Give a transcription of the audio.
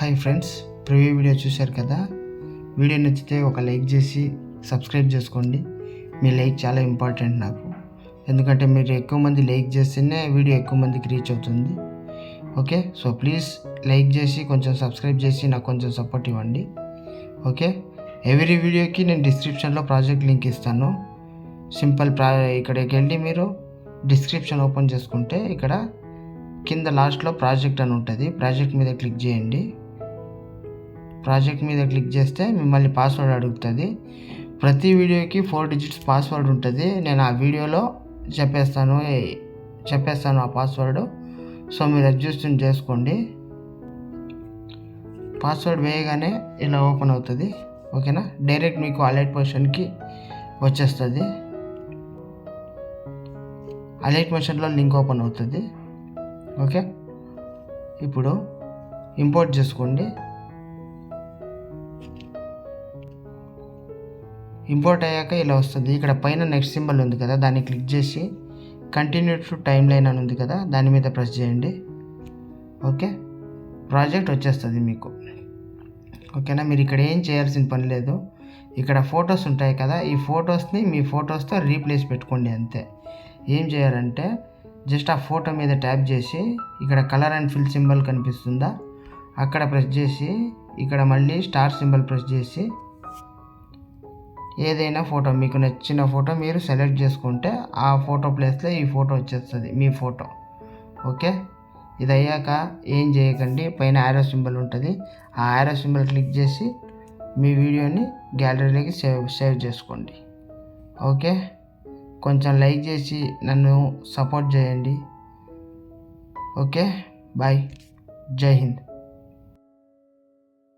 Hi friends, preview video చూశారు కదా. Video నచ్చితే ఒక లైక్ చేసి సబ్స్క్రైబ్ చేసుకోండి. మీ లైక్ చాలా ఇంపార్టెంట్ నాకు, ఎందుకంటే మీరు ఎక్కువ మంది లైక్ చేస్తేనే వీడియో ఎక్కువ మందికి రీచ్ అవుతుంది. ఓకే, సో ప్లీజ్ లైక్ చేసి కొంచెం సబ్స్క్రైబ్ చేసి నాకు కొంచెం సపోర్ట్ ఇవ్వండి. ఓకే, ఎవ్రీ వీడియోకి నేను డిస్క్రిప్షన్లో ప్రాజెక్ట్ లింక్ ఇస్తాను. ఇక్కడికి వెళ్ళి మీరు డిస్క్రిప్షన్ ఓపెన్ చేసుకుంటే ఇక్కడ కింద లాస్ట్లో ప్రాజెక్ట్ అని ఉంటుంది. ప్రాజెక్ట్ మీద క్లిక్ చేయండి. ప్రాజెక్ట్ మీద క్లిక్ చేస్తే మిమ్మల్ని పాస్వర్డ్ అడుగుతుంది. ప్రతి వీడియోకి 4 డిజిట్స్ పాస్వర్డ్ ఉంటుంది. నేను ఆ వీడియోలో చెప్పేస్తాను ఆ పాస్వర్డ్. సో మీరు అడ్జస్ట్ చేసుకోండి. పాస్వర్డ్ వేయగానే ఇలా ఓపెన్ అవుతుంది. ఓకేనా, డైరెక్ట్ మీకు అలర్ట్ పొజిషన్కి వచ్చేస్తుంది. అలర్ట్ పొజిషన్లో లింక్ ఓపెన్ అవుతుంది. ఓకే, ఇప్పుడు ఇంపోర్ట్ చేసుకోండి. ఇంపోర్ట్ అయ్యాక ఇలా వస్తుంది. ఇక్కడ పైన నెక్స్ట్ సింబల్ ఉంది కదా, దాన్ని క్లిక్ చేసి కంటిన్యూ టు టైమ్ లైన్ అని ఉంది కదా, దాని మీద ప్రెస్ చేయండి. ఓకే, ప్రాజెక్ట్ వచ్చేస్తుంది మీకు. ఓకేనా, మీరు ఇక్కడ ఏం చేయాల్సిన పని లేదు. ఇక్కడ ఫొటోస్ ఉంటాయి కదా, ఈ ఫొటోస్ని మీ ఫొటోస్తో రీప్లేస్ పెట్టుకోండి అంతే. ఏం చేయాలంటే జస్ట్ ఆ ఫోటో మీద ట్యాప్ చేసి ఇక్కడ కలర్ అండ్ ఫిల్ సింబల్ కనిపిస్తుందా, అక్కడ ప్రెస్ చేసి ఇక్కడ మళ్ళీ స్టార్ సింబల్ ప్రెస్ చేసి ఏదైనా ఫోటో, మీకు నచ్చిన ఫోటో మీరు సెలెక్ట్ చేసుకుంటే ఆ ఫోటో ప్లేస్లో ఈ ఫోటో వచ్చేస్తుంది, మీ ఫోటో. ఓకే, ఇది అయ్యాక ఏం చేయకండి, పైన యారో సింబల్ ఉంటుంది. ఆ యారో సింబల్ క్లిక్ చేసి మీ వీడియోని గ్యాలరీలోకి సేవ్ చేసుకోండి. ఓకే, కొంచెం లైక్ చేసి నన్ను సపోర్ట్ చేయండి. ఓకే, బాయ్, జై హింద్.